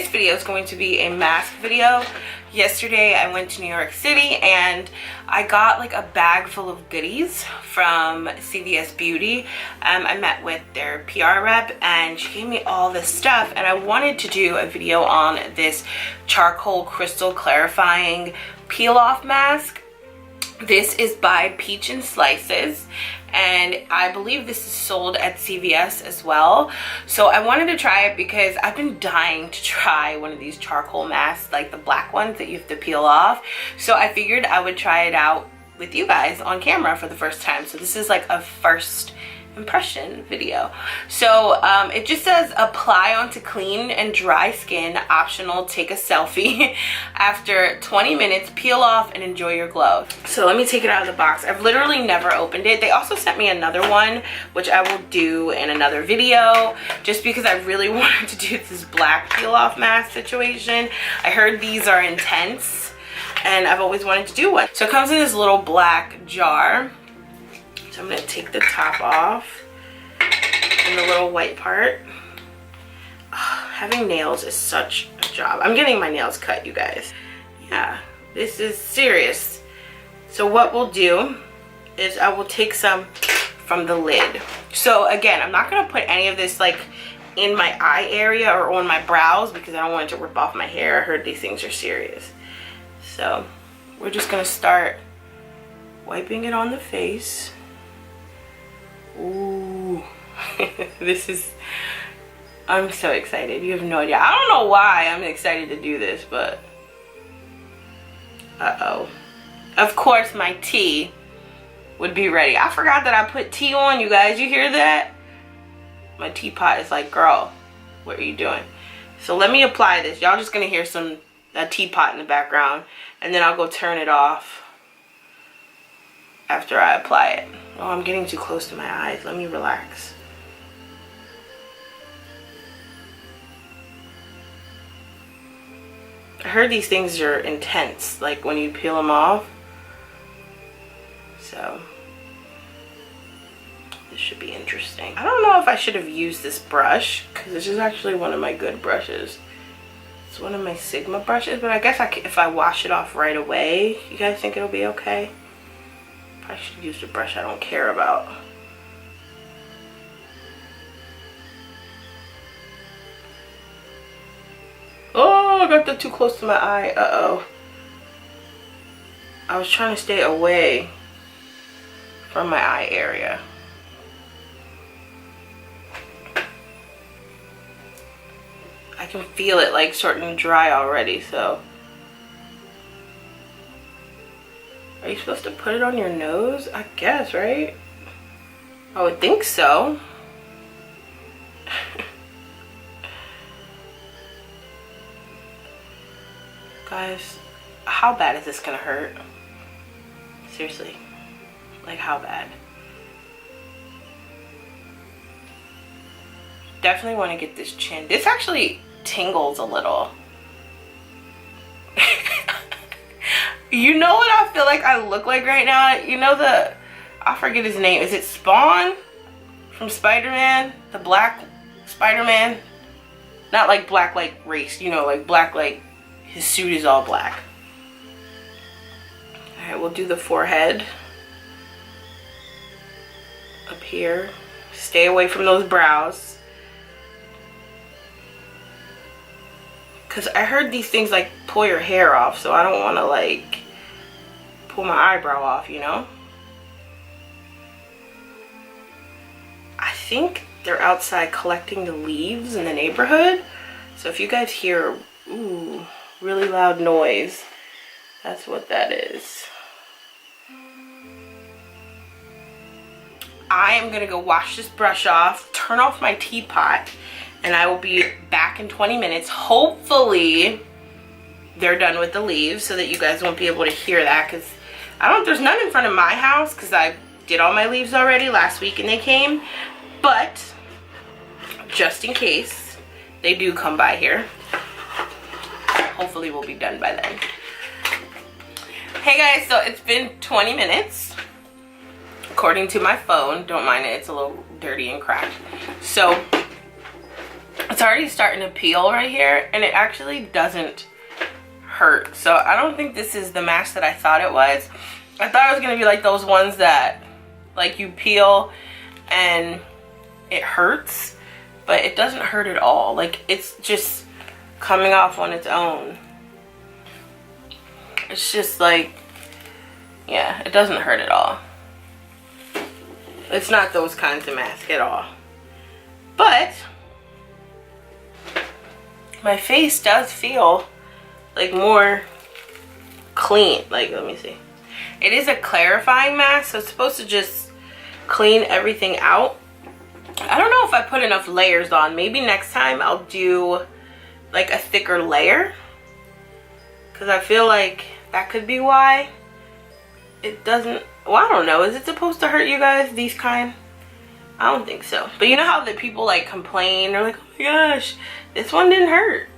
Today's video is going to be a mask video. Yesterday I went to New York City and I got like a bag full of goodies from CVS Beauty. I met with their PR rep and she gave me all this stuff, and I wanted to do a video on this charcoal crystal clarifying peel off mask. This is by Peach and Slices, and I believe this is sold at CVS as well. So I wanted to try it because I've been dying to try one of these charcoal masks, like the black ones that you have to peel off. So I figured I would try it out with you guys on camera for the first time. So this is like a first impression video. So it just says apply onto clean and dry skin, optional, take a selfie. After 20 minutes, peel off and enjoy your glow. So let me take it out of the box. I've literally never opened it. They also sent me another one, which I will do in another video, just because I really wanted to do this black peel off mask situation. I heard these are intense and I've always wanted to do one. So it comes in this little black jar. So I'm gonna take the top off and the little white part. Oh, having nails is such a job. I'm getting my nails cut, you guys. Yeah, this is serious. So what we'll do is I will take some from the lid. So again, I'm not gonna put any of this like in my eye area or on my brows because I don't want it to rip off my hair. I heard these things are serious. So we're just gonna start wiping it on the face. Ooh, this is, I'm so excited. You have no idea. I don't know why I'm excited to do this, but uh-oh. Of course my tea would be ready. I forgot that I put tea on, you guys. You hear that? My teapot is like, girl, what are you doing? So let me apply this. Y'all just gonna hear a teapot in the background, and then I'll go turn it off after I apply it. Oh, I'm getting too close to my eyes. Let me relax. I heard these things are intense, like when you peel them off. So this should be interesting. I don't know if I should have used this brush because this is actually one of my good brushes. It's one of my Sigma brushes, but I guess if I wash it off right away, you guys think it'll be okay? I should use the brush I don't care about. Oh, I got that too close to my eye. Uh-oh. I was trying to stay away from my eye area. I can feel it like starting to dry already, so. Are you supposed to put it on your nose? I guess, right? I would think so. Guys, how bad is this gonna hurt? Seriously, like how bad? Definitely want to get this chin. This actually tingles a little. You know what I feel like I look like right now? You know I forget his name. Is it Spawn from Spider-Man? The black Spider-Man? Not like black like race, you know, like black like his suit is all black. Alright, we'll do the forehead. Up here. Stay away from those brows. Because I heard these things like pull your hair off, so I don't want to like pull my eyebrow off, you know? I think they're outside collecting the leaves in the neighborhood. So if you guys hear, ooh, really loud noise, that's what that is. I am gonna go wash this brush off, turn off my teapot, and I will be back in 20 minutes. Hopefully they're done with the leaves so that you guys won't be able to hear that, because there's none in front of my house because I did all my leaves already last week and they came, but just in case they do come by here, hopefully we'll be done by then. Hey guys, so it's been 20 minutes according to my phone. Don't mind it, it's a little dirty and cracked. So It's already starting to peel right here, and it actually doesn't hurt. So I don't think this is the mask that I thought it was. I thought it was gonna be like those ones that like you peel and it hurts, but it doesn't hurt at all. Like, it's just coming off on its own. It's just like, yeah, it doesn't hurt at all. It's not those kinds of masks at all. But my face does feel like more clean. Like, let me see. It is a clarifying mask, so it's supposed to just clean everything out. I don't know if I put enough layers on. Maybe next time I'll do like a thicker layer, because I feel like that could be why it doesn't. Well, I don't know. Is it supposed to hurt you guys, these kind? I don't think so. But you know how the people like complain, they're like, oh my gosh, this one didn't hurt.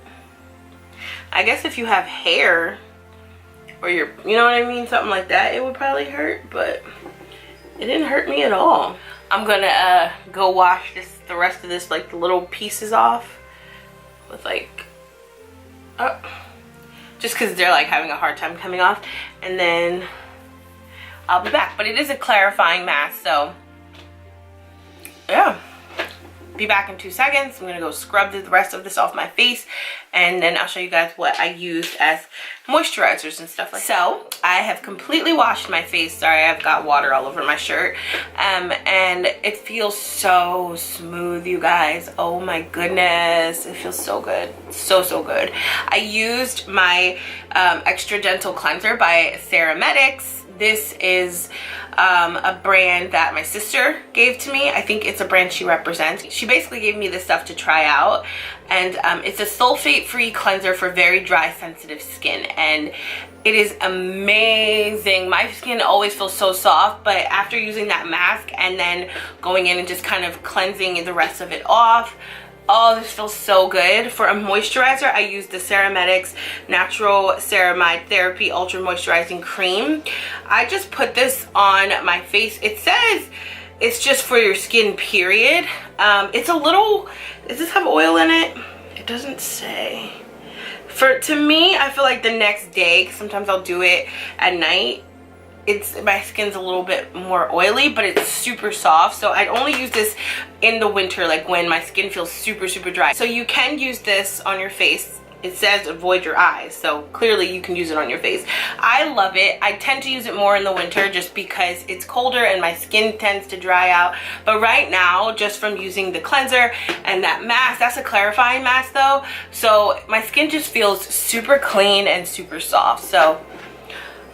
I guess if you have hair or you know what I mean, something like that, it would probably hurt, but it didn't hurt me at all. I'm gonna go wash the rest of this, like the little pieces off with like, just because they're like having a hard time coming off, and then I'll be back. But it is a clarifying mask, so yeah. Be back in 2 seconds. I'm gonna go scrub the rest of this off my face, and then I'll show you guys what I used as moisturizers and stuff like that. So I have completely washed my face. Sorry, I've got water all over my shirt, and it feels so smooth, you guys. Oh my goodness, it feels so good, so good. I used my extra gentle cleanser by Cermedx. This is a brand that my sister gave to me. I think it's a brand she represents. She basically gave me this stuff to try out, and it's a sulfate-free cleanser for very dry, sensitive skin, and it is amazing. My skin always feels so soft, but after using that mask and then going in and just kind of cleansing the rest of it off, oh, this feels so good. For a moisturizer, I use the Cermedx Natural Ceramide Therapy Ultra Moisturizing Cream. I just put this on my face. It says it's just for your skin, period. It's a little, does this have oil in it? It doesn't say. To me, I feel like the next day, 'cause sometimes I'll do it at night, my skin's a little bit more oily, but it's super soft. So I'd only use this in the winter, like when my skin feels super dry. So you can use this on your face. It says avoid your eyes, so clearly you can use it on your face. I love it. I tend to use it more in the winter just because it's colder and my skin tends to dry out. But right now, just from using the cleanser and that mask, that's a clarifying mask though, so my skin just feels super clean and super soft. So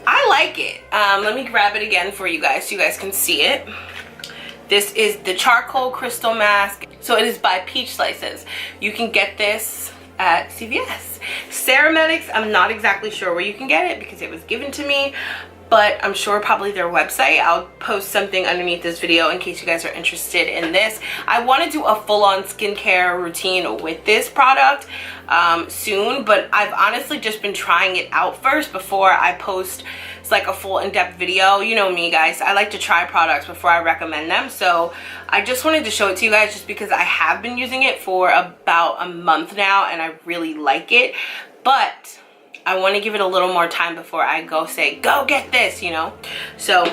I like it. Let me grab it again for you guys so you guys can see it. This is the charcoal crystal mask. So it is by Peach Slices. You can get this at CVS. Cermedx, I'm not exactly sure where you can get it because it was given to me, but I'm sure probably their website. I'll post something underneath this video in case you guys are interested in this. I want to do a full-on skincare routine with this product soon, but I've honestly just been trying it out first before I post like a full in-depth video. You know me, guys, I like to try products before I recommend them, so I just wanted to show it to you guys just because I have been using it for about a month now and I really like it, but I want to give it a little more time before I go say go get this, you know. So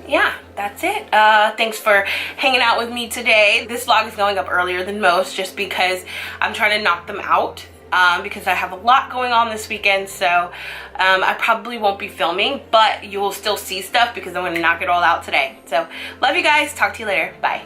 yeah, that's it. Thanks for hanging out with me today. This vlog is going up earlier than most just because I'm trying to knock them out because I have a lot going on this weekend, so I probably won't be filming, but you will still see stuff because I'm going to knock it all out today. So love you guys. Talk to you later. Bye.